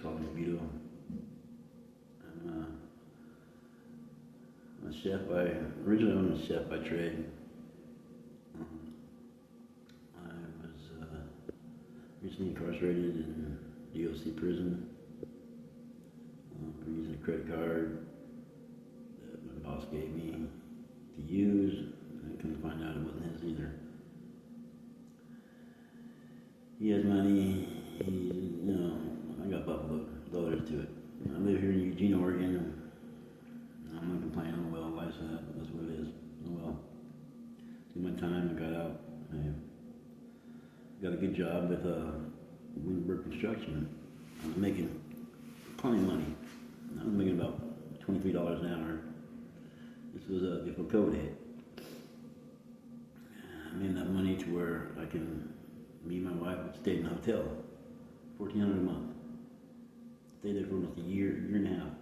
called me Vito. I'm a chef originally I'm a chef by trade. I was recently incarcerated in DOC prison for using a credit card that my boss gave me to use. I couldn't find out it wasn't his either. He has money. I got buffalo loaded to it. I live here in Eugene, Oregon. I'm not complaining. Oh well, life's that's what it is. Oh well. Did my time. I got out. I got a good job with Windberg Construction. I was making plenty of money. I was making about $23 an hour. This was before COVID hit. I made enough money to where me and my wife would stay in a hotel, $1,400 a month. Stayed there for almost a year and a half.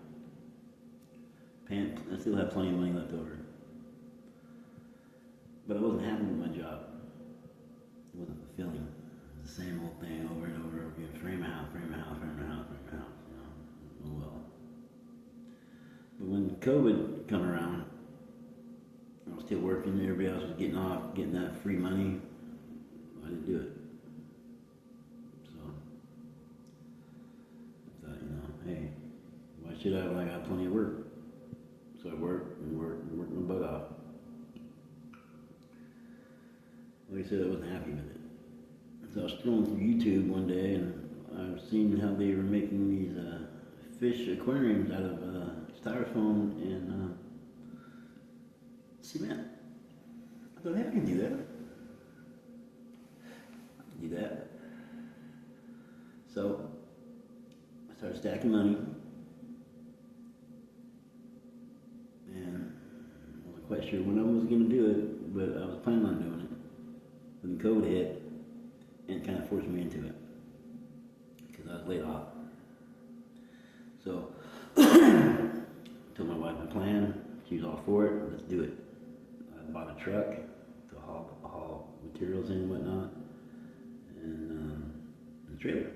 I still have plenty of money left over. But I wasn't happy with my job. It wasn't fulfilling. It was the same old thing over and over again. Frame a house. Oh well. But when COVID come around, I was still working. Everybody else was getting off, getting that free money. I didn't do it. So I thought, hey, why should I when I got plenty of work? So I worked my butt off. Like I said, I wasn't happy with it. So I was scrolling through YouTube one day and I was seeing how they were making these fish aquariums out of styrofoam and cement. I thought, hey, I can do that. So I started stacking money. And I wasn't quite sure when I was going to do it, but I was planning on doing it. When COVID hit, and it kind of forced me into it because I was laid off. So told my wife my plan. She was all for it. Let's do it. I bought a truck to haul materials in and whatnot, and a trailer.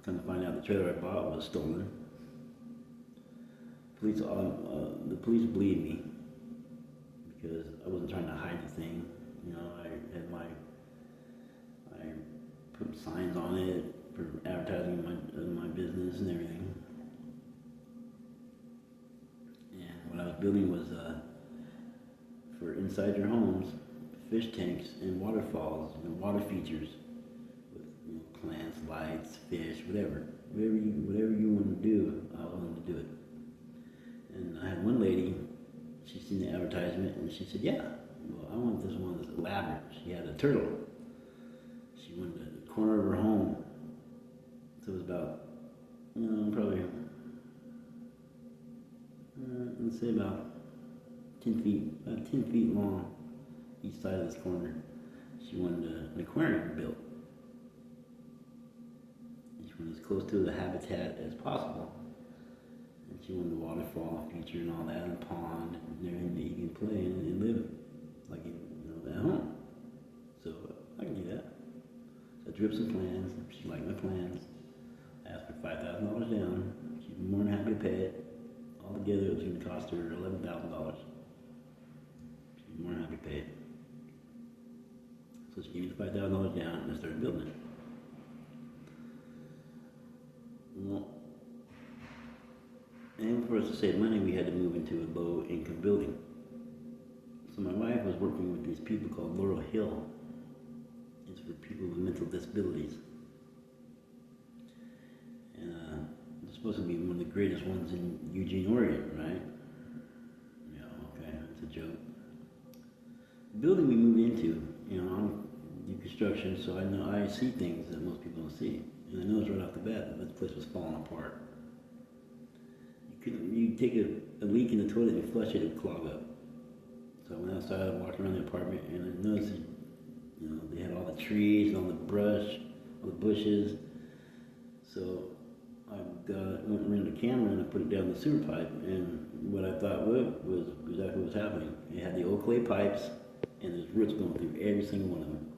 Come to find out, the trailer I bought was stolen. The police believed me because I wasn't trying to hide the thing. I put signs on it for advertising my business and everything. And what I was building was for inside your homes, fish tanks and waterfalls, water features with plants, lights, fish, whatever you want to do, I wanted to do it. And I had one lady, she seen the advertisement and she said, yeah, well, I want this one that's elaborate. She had a turtle. She wanted the corner of her home. So it was about, probably, let's say about 10 feet long, each side of this corner. She wanted an aquarium built. She wanted as close to the habitat as possible. And she wanted the waterfall feature and all that, and a pond and everything that you can play in and live like at home. So I can do that. So I drew up some plans. She liked my plans. I asked for $5,000 down. She was more than happy to pay it. Altogether, it was going to cost her $11,000. She was more than happy to pay it. So she gave me the $5,000 down, and I started building it. Well, and for us to save money, we had to move into a low-income building. So my wife was working with these people called Laurel Hill. It's for people with mental disabilities. And it's supposed to be one of the greatest ones in Eugene, Oregon, right? Yeah, okay, it's a joke. The building we moved into, I'm new construction, so I see things that most people don't see. And I noticed right off the bat that this place was falling apart. You take a leak in the toilet and you flush it, it would clog up. So I went outside, I walked around the apartment, and I noticed they had all the trees, all the brush, all the bushes. So I went and rented a camera and I put it down the sewer pipe, and what I thought was exactly what was happening. It had the old clay pipes, and there's roots going through every single one of them.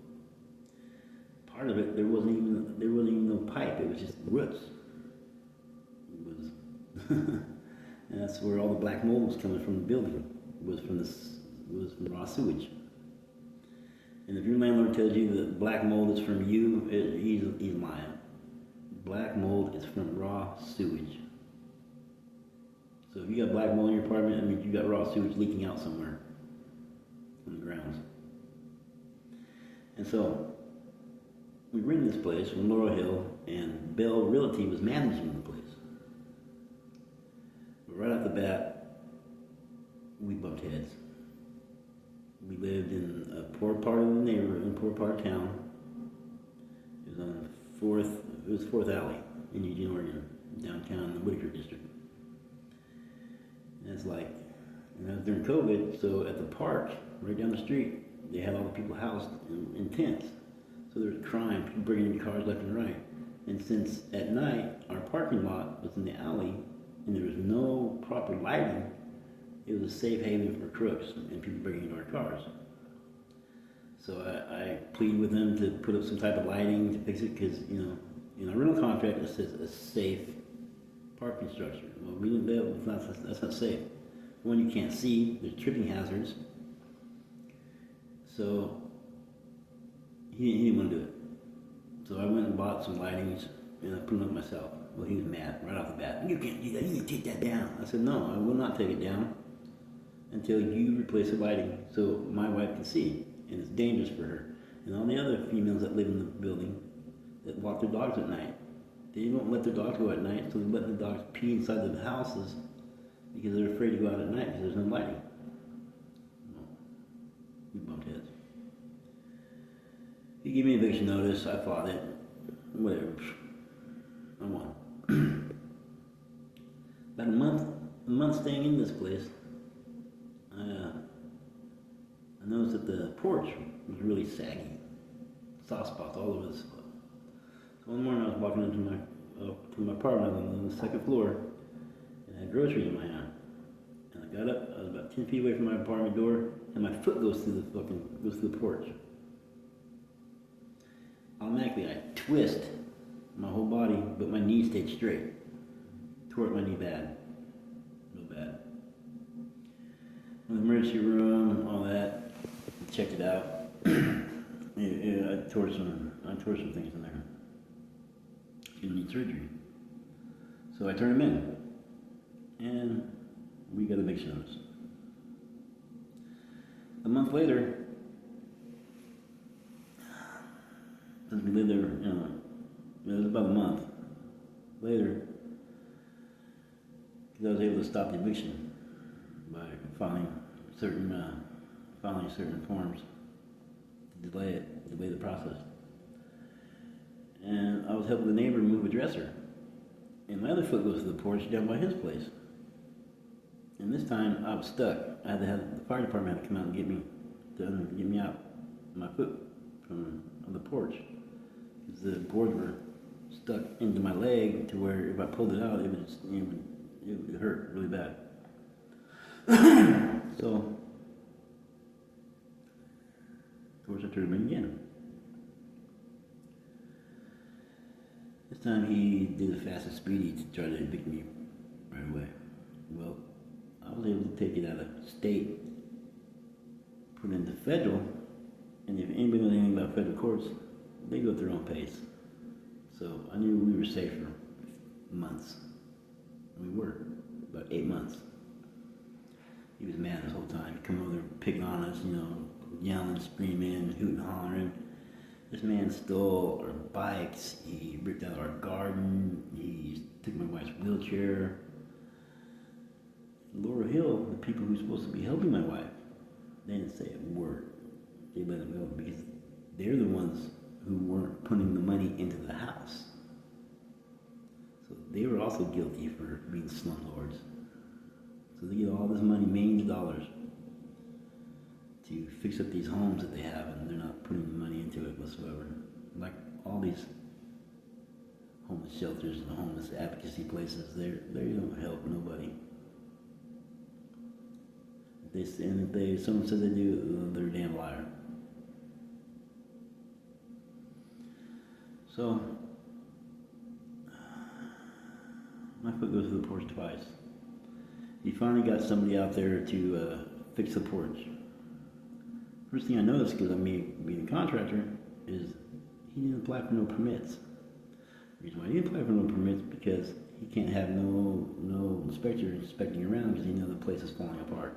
part of it, there wasn't even no pipe. It was just roots. It was, and that's where all the black mold was coming from the building. Was from raw sewage. And if your landlord tells you that black mold is from you, he's lying. Black mold is from raw sewage. So if you got black mold in your apartment, that means you got raw sewage leaking out somewhere on the grounds. And so we rented this place from Laurel Hill, and Bell Realty was managing the place. But right off the bat, we bumped heads. We lived in a poor part of the neighborhood, in a poor part of town. It was on Fourth Alley in Eugene, Oregon, downtown in the Whitaker district. And it's like, and that was during COVID, so at the park, right down the street, they had all the people housed in tents. So there was crime, people bringing in cars left and right. And since at night, our parking lot was in the alley, and there was no proper lighting, it was a safe haven for crooks and people breaking into our cars. So I pleaded with them to put up some type of lighting to fix it, because in our rental contract it says a safe parking structure. Well, we didn't live. That's not safe. One, you can't see. There's tripping hazards. So he didn't want to do it. So I went and bought some lightings and I put them up myself. Well, he was mad right off the bat. You can't do that. You need to take that down. I said, no, I will not take it down until you replace the lighting so my wife can see. And it's dangerous for her. And all the other females that live in the building that walk their dogs at night, they don't let their dogs go at night, so they let the dogs pee inside the houses because they're afraid to go out at night because there's no lighting. No. We bumped heads. He gave me eviction notice. I fought it. Whatever. I won. About a month staying in this place, I noticed that the porch was really saggy. Soft spots all over the spot. So one morning I was walking into my apartment on the second floor, and I had groceries in my hand. And I got up, I was about 10 feet away from my apartment door, and my foot goes through the porch. Automatically I twist my whole body, but my knee stayed straight. Tore up my knee bad. Real bad. Went to the emergency room, all that. Checked it out. I tore some things in there. Gonna need surgery. So I turned him in, and we got eviction notice. A month later, since we lived there, it was about a month later, because I was able to stop the eviction by filing certain forms to delay the process. And I was helping the neighbor move a dresser, and my other foot goes to the porch down by his place. And this time I was stuck. I had to have the fire department had to come out and get me out my foot from the porch, because the boards were stuck into my leg to where if I pulled it out, it would hurt really bad. So, of course, I turned him in again. This time he did the fast and speedy to try to evict me right away. Well, I was able to take it out of state, put it into federal, and if anybody knows anything about federal courts, they go at their own pace. So I knew we were safe for months. We were, about 8 months. He was mad this whole time. He'd come over there picking on us, yelling, screaming, hooting, hollering. This man stole our bikes. He ripped out our garden. He took my wife's wheelchair. Laurel Hill, the people who were supposed to be helping my wife, they didn't say a word. They let him go because they're the ones who weren't putting the money into the house. So they were also guilty for being slumlords. So they get all this money, millions of dollars, to fix up these homes that they have, and they're not putting the money into it whatsoever. Like all these homeless shelters and homeless advocacy places, they don't help nobody. If someone says they do, they're a damn liar. So, my foot goes to the porch twice. He finally got somebody out there to fix the porch. First thing I noticed, because I'm being a contractor, is he didn't apply for no permits. The reason why he didn't apply for no permits because he can't have no inspector inspecting around because he knows the place is falling apart.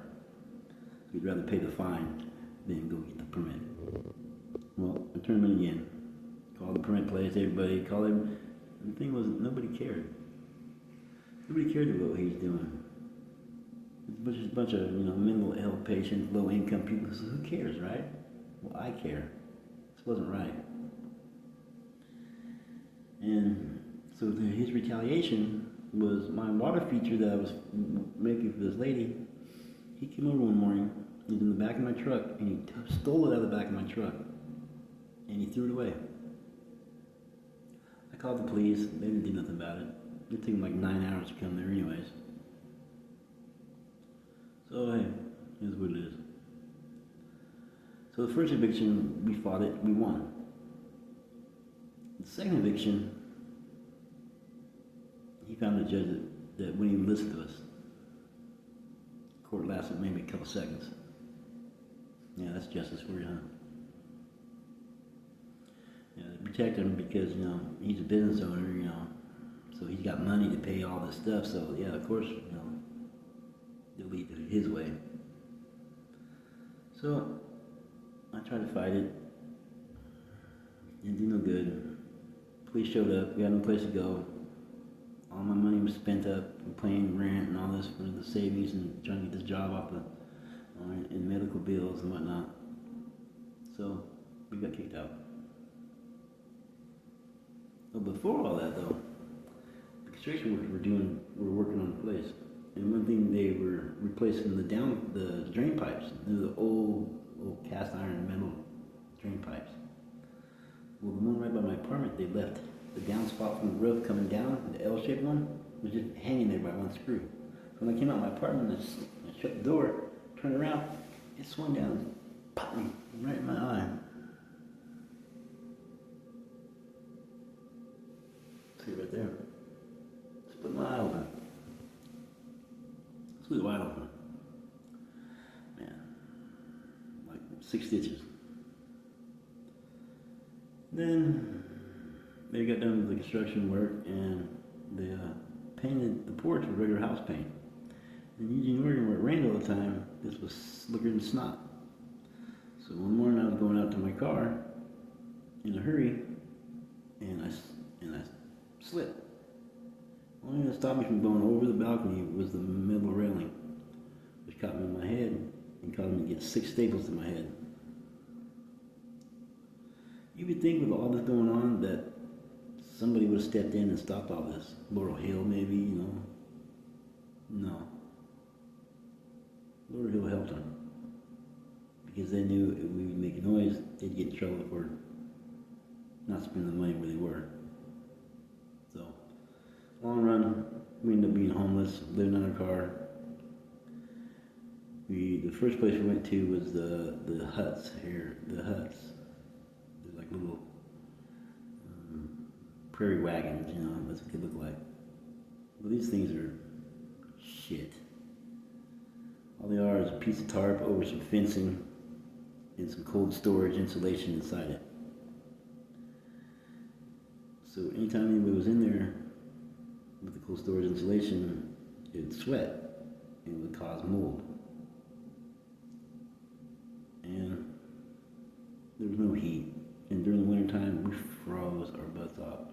So he'd rather pay the fine than go get the permit. Well, I turned him in again. Called the permit place, everybody called him. And the thing was, nobody cared. Nobody cared about what he was doing. It's just a bunch of mental health patients, low income people. So who cares, right? Well, I care. This wasn't right. And so his retaliation was my water feature that I was making for this lady. He came over one morning. He was in the back of my truck, and he stole it out of the back of my truck, and he threw it away. I called the police. They didn't do nothing about it. It took them like 9 hours to come there anyways. So, hey, here's what it is. So the first eviction, we fought it, we won. The second eviction, he found a judge that wouldn't even listen to us. Court lasted maybe a couple seconds. Yeah, that's justice for you, huh? Yeah, they protect him because, he's a business owner, so he's got money to pay all this stuff, so yeah, of course, they'll lead his way. So, I tried to fight it. Didn't do no good. Police showed up, we had no place to go. All my money was spent up paying rent and all this for the savings and trying to get this job off in medical bills and whatnot. So, we got kicked out. But before all that though, the construction workers were working on the place. And one thing, they were replacing the drain pipes. The old cast iron metal drain pipes. Well, the one right by my apartment, they left the downspot from the roof coming down, the L-shaped one, was just hanging there by one screw. So when I came out of my apartment, I shut the door, turned around, it swung down and popped me right in my eye. See right there. Split my eye open. Split wide open. Man, like 6 stitches. Then they got done with the construction work and they painted the porch with regular house paint. In Eugene, Oregon, where it rained all the time, this was slicker than snot. So one morning I was going out to my car in a hurry, and I slipped. The only thing that stopped me from going over the balcony was the metal railing, which caught me in my head and caused me to get 6 staples to my head. You would think with all this going on that somebody would have stepped in and stopped all this. Laurel Hill, maybe, No. Laurel Hill helped them. Because they knew if we would make a noise, they'd get in trouble for not spending the money where they were. So, long run, we ended up being homeless, living in our car. The first place we went to was the huts here. The huts. They're like little prairie wagons, that's what they look like. Well, these things are shit. All they are is a piece of tarp over some fencing and some cold storage insulation inside it. So anytime anybody was in there with the cold storage insulation, it would sweat and it would cause mold. And there was no heat. And during the winter time, we froze our butts off.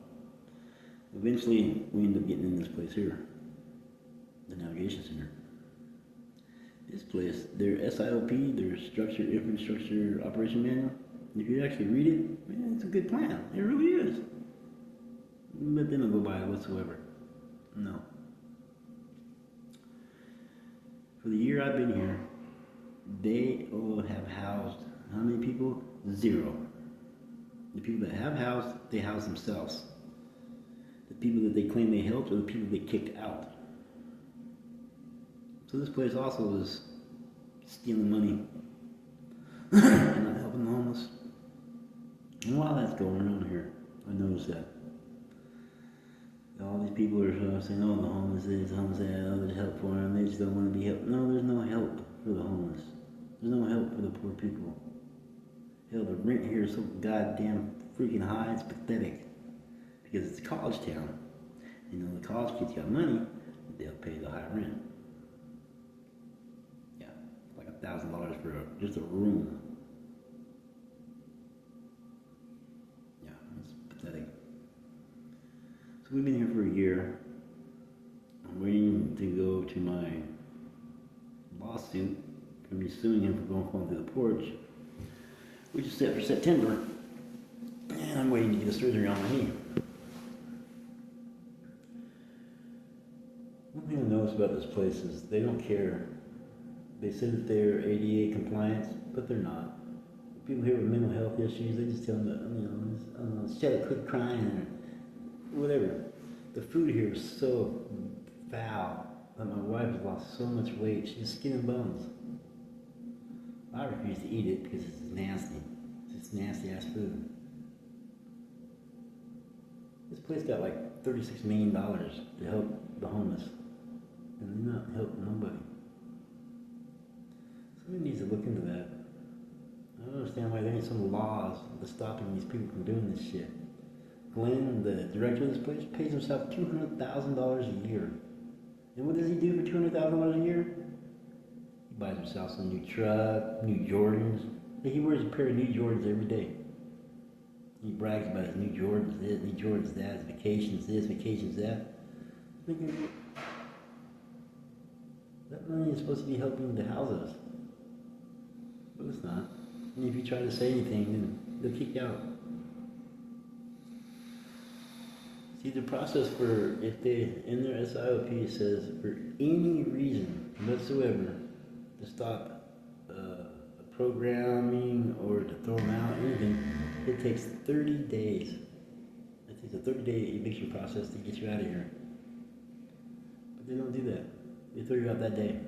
Eventually, we ended up getting in this place here, the Navigation Center. This place, their SIOP, their Infrastructure Operation Manual, if you actually read it, man, it's a good plan. It really is. But they don't go by it whatsoever. No. For the year I've been here, they have housed how many people? 0. The people that have housed, they house themselves. The people that they claim they helped are the people they kicked out. So this place also is stealing money and not helping the homeless. And while that's going on here, I noticed that. All these people are saying, oh, the homeless this, the homeless that, oh, there's help for them, they just don't want to be helped. No, there's no help for the homeless. There's no help for the poor people. Hell, the rent here is so goddamn freaking high, it's pathetic. Because it's a college town. You know, the college kids got money, they'll pay the high rent. Yeah, like $1,000 for just a room. Yeah, it's pathetic. So we've been here for a year. I'm waiting to go to my lawsuit. I'm going to be suing him for going through the porch, which is set for September. And I'm waiting to get a surgery on my knee. One thing I notice about this place is they don't care. They say that they're ADA compliant, but they're not. People here with mental health issues, they just tell them that, shut up, quit crying, or whatever. The food here is so foul that my wife has lost so much weight, she's skin and bones. I refuse to eat it because it's nasty. It's just nasty ass food. This place got like $36 million to help the homeless. And they're not helping nobody. Somebody needs to look into that. I don't understand why there ain't some laws that's stopping these people from doing this shit. Glenn, the director of this place, pays himself $200,000 a year. And what does he do for $200,000 a year? He buys himself some new truck, new Jordans. He wears a pair of new Jordans every day. He brags about his new Jordans this, new Jordans that, his vacations this, vacations that. Thinking, that money is supposed to be helping the houses. But it's not. And if you try to say anything, then they'll kick you out. See, the process for, if they, in their SIOP says, for any reason whatsoever, to stop programming or to throw them out, anything, it takes 30 days. It takes a 30-day eviction process to get you out of here. But they don't do that. They throw you out that day.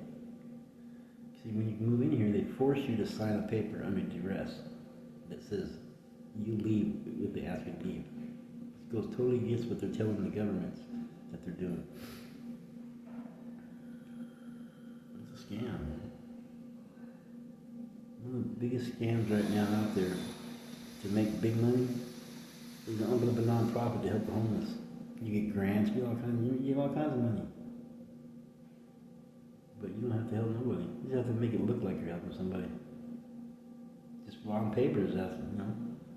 See, when you move in here, they force you to sign a paper under duress that says you leave if they ask you to leave. It goes totally against what they're telling the governments that they're doing. It's a scam. One of the biggest scams right now out there to make big money is to open up a non-profit to help the homeless. You get grants, you get all kinds of money. But you don't have to help nobody. You just have to make it look like you're helping somebody. Just on paper is that, you know.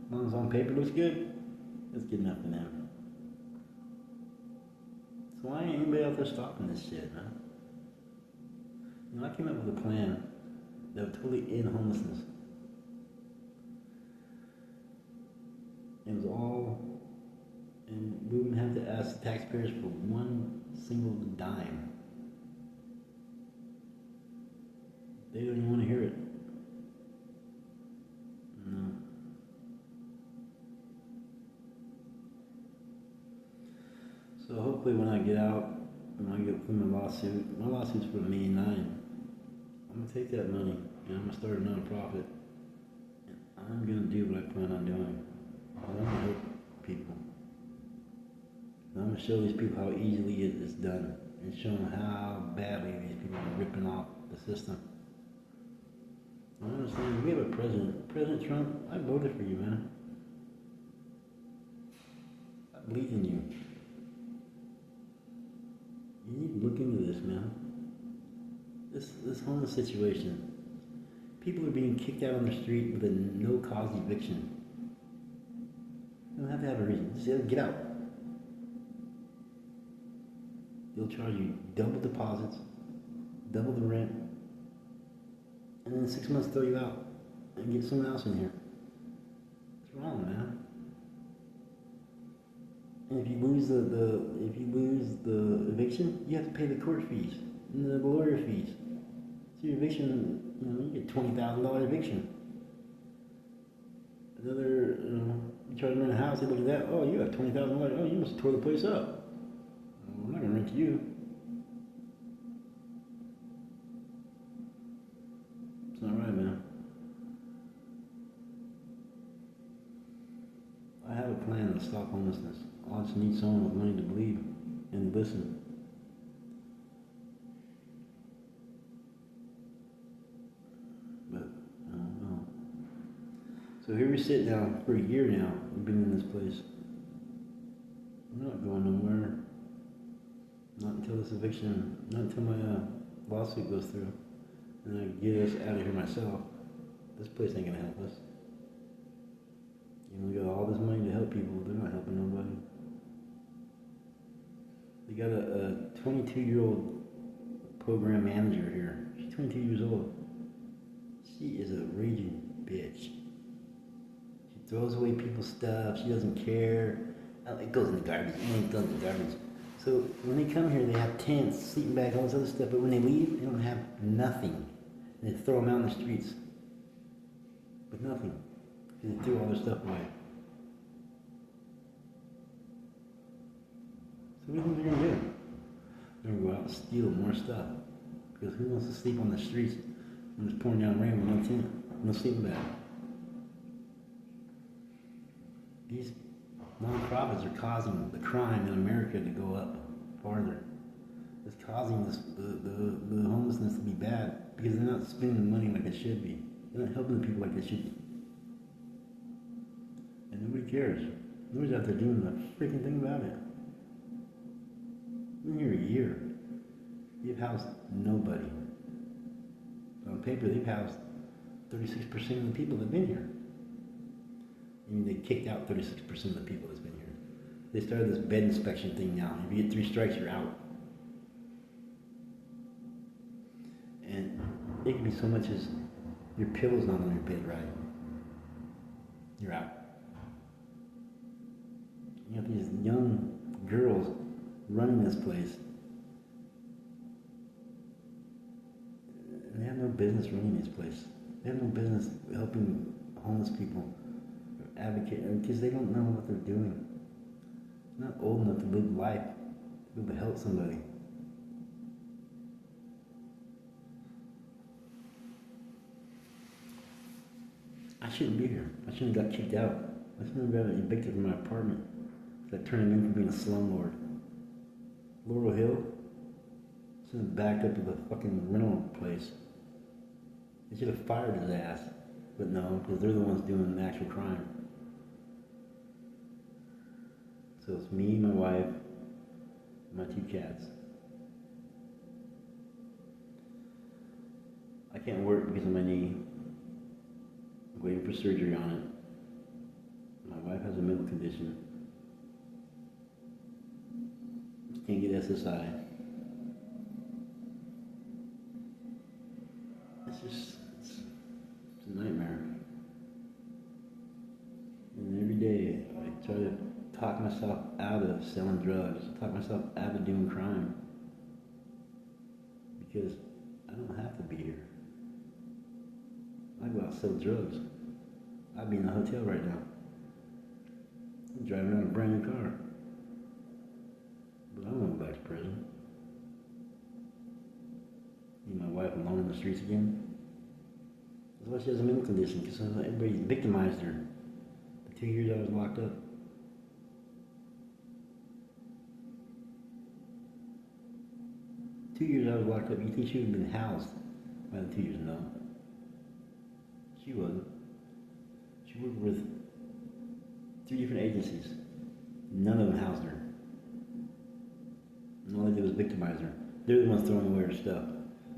As long as on paper looks good, that's good enough for them. So why ain't anybody out there stopping this shit, man? You know, I came up with a plan that would totally end homelessness. It was all, and we wouldn't have to ask the taxpayers for one single dime. They don't even want to hear it. No. So hopefully when I get out, when I get through my lawsuit's for $1.9 million. I'm going to take that money and I'm going to start a non-profit. And I'm going to do what I plan on doing. I'm going to help people. And I'm going to show these people how easily it's done. And show them how badly these people are ripping off the system. I understand. We have a president. President Trump, I voted for you, man. I believe in you. You need to look into this, man. This homeless situation. People are being kicked out on the street with a no-cause eviction. You don't have to have a reason. Just say, get out. They'll charge you double deposits, double the rent, and then in 6 months throw you out and get someone else in here. What's wrong, man? And if you lose the eviction, you have to pay the court fees and the lawyer fees. So your eviction, you get $20,000 eviction. Another, you try to rent a house, they look at that, oh, you got $20,000. Oh, you must have tore the place up. Well, we're not gonna rent to you. It's not right, man. I have a plan to stop homelessness. I just need someone with money to believe and listen. But I don't know. So here we sit now for a year now. We've been in this place. I'm not going nowhere. Not until this eviction, not until my lawsuit goes through. And I get us out of here myself. This place ain't gonna help us. You know, we got all this money to help people. They're not helping nobody. They got a 22-year-old program manager here. She's 22 years old. She is a raging bitch. She throws away people's stuff. She doesn't care. It goes in the garbage. It goes in the garbage. So when they come here, they have tents, sleeping bags, all this other stuff. But when they leave, they don't have nothing. And they throw them out in the streets with nothing. Because they threw all their stuff away. So what do you think they're going to do? They're going to go out and steal more stuff. Because who wants to sleep on the streets when it's pouring down rain with no tent, no sleeping bag? These nonprofits are causing the crime in America to go up farther. It's causing the homelessness to be bad because they're not spending the money like they should be. They're not helping the people like they should be. And nobody cares. Nobody's out there doing a freaking thing about it. Been here a year. They've housed nobody. On paper, they've housed 36% of the people that have been here. I mean, they kicked out 36% of the people that's been here. They started this bed inspection thing now. If you get 3 strikes, you're out. And it can be so much as your pillow's not on your bed right. You're out. You have these young girls running this place. And they have no business running this place. They have no business helping homeless people advocate because they don't know what they're doing. They're not old enough to live life, to be able to help somebody. I shouldn't be here. I shouldn't have got kicked out. I shouldn't have got evicted from my apartment. That turned him into being a slumlord. Laurel Hill should have backed up to the fucking rental place. They should have fired his ass. But no, because they're the ones doing the actual crime. So it's me, my wife, and my 2 cats. I can't work because of my knee. I'm waiting for surgery on it. My wife has a mental condition. Can't get SSI. It's a nightmare. And every day I try to talk myself out of selling drugs, talk myself out of doing crime. Because I don't have to be here. I go out and sell drugs. I'd be in a hotel right now. I'm driving around a brand new car. But I don't want to go back to prison. Leave my wife alone in the streets again. That's why she has a mental condition, because everybody victimized her. The 2 years I was locked up. Two years I was locked up. You think she would have been housed by the 2 years? No. She wasn't. She worked with 3 different agencies. None of them housed her. And all they did was victimize her. They're the ones throwing away her stuff.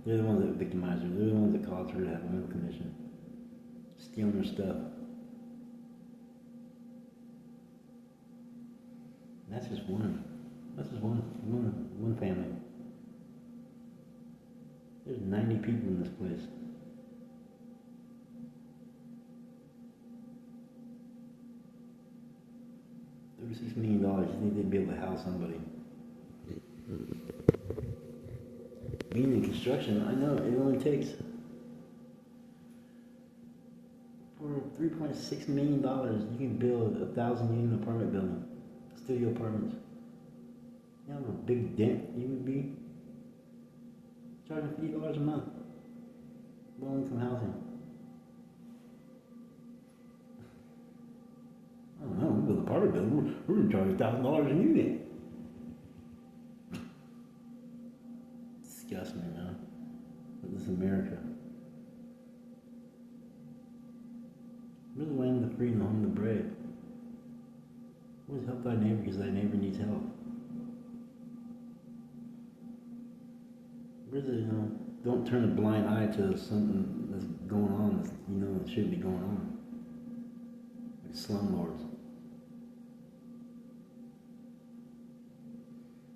They're the ones that victimized her. They're the ones that caused her to have a mental condition. Stealing her stuff. And that's just one. That's just one family. There's 90 people in this place. $36 million. You think they'd be able to house somebody? Being in construction, I know it only takes for $3.6 million. You can build a 1,000-unit apartment building, studio apartments. You know how big dent you would be charging $50 a month. Low-income housing. I don't know. We build apartment water bill. We're going to charge $1,000 a unit. Disgust me, man. But this is America. Where's the land of the free and the home of the brave? Always help thy neighbor because thy neighbor needs help. Where's the, don't turn a blind eye to something that's going on that it shouldn't be going on. Like slumlords.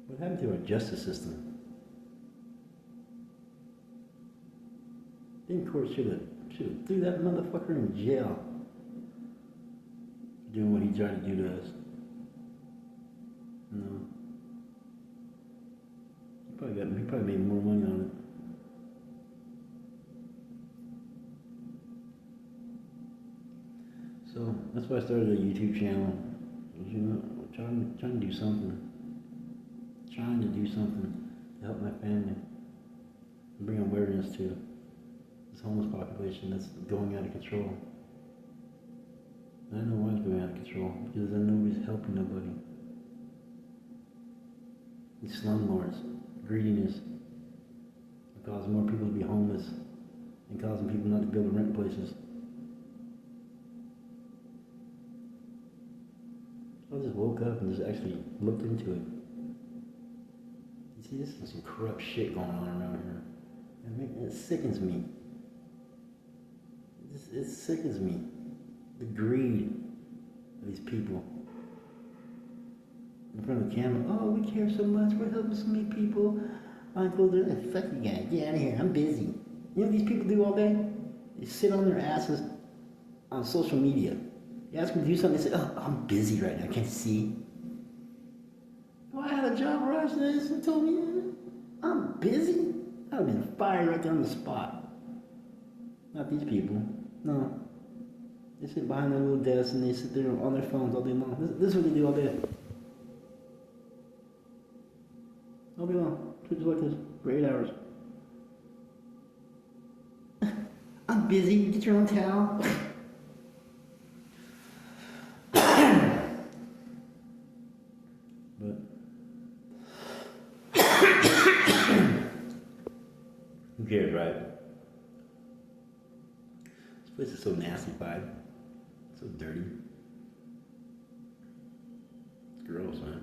What happened to our justice system? The court should have threw that motherfucker in jail. Doing what he tried to do to us. No. He probably made more money on it. So that's why I started a YouTube channel. Trying to do something. Trying to do something to help my family. And bring awareness to this homeless population that's going out of control. I don't know why it's going out of control, because then nobody's helping nobody. These slumlords, greediness, are causing more people to be homeless and causing people not to be able to rent places. So I just woke up and just actually looked into it. You see, this is some corrupt shit going on around here. It sickens me. It sickens me. The greed of these people. In front of the camera, oh, we care so much, we're helping so many people. Uncle, fuck you guys, get out of here, I'm busy. You know what these people do all day? They sit on their asses on social media. You ask them to do something, they say, oh, I'm busy right now, I can't see. Oh, I had a job where I was, they told me, I'm busy? I'd have been fired right there on the spot. Not these people, no. They sit behind their little desks and they sit there on their phones all day long. This is what they do all day. All day long. Just like this for 8 hours. I'm busy. Get your own towel. But who cares, right? This place is so nastified. So dirty. It's gross, man.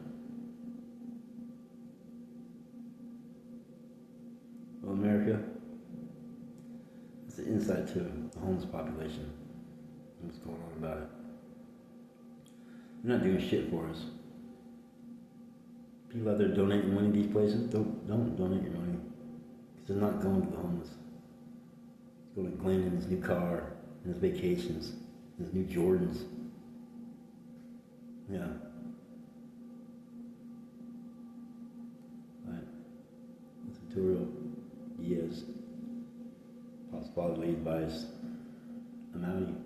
Well, America, it's the inside to the homeless population. What's going on about it? They're not doing shit for us. People out there donating money to these places, don't donate your money. Because they're not going to the homeless. It's going to Glenn in his new car, and his vacations. His new Jordans. Yeah. Right. That's a tutorial. Yes. Possibly advice. I'm out of you.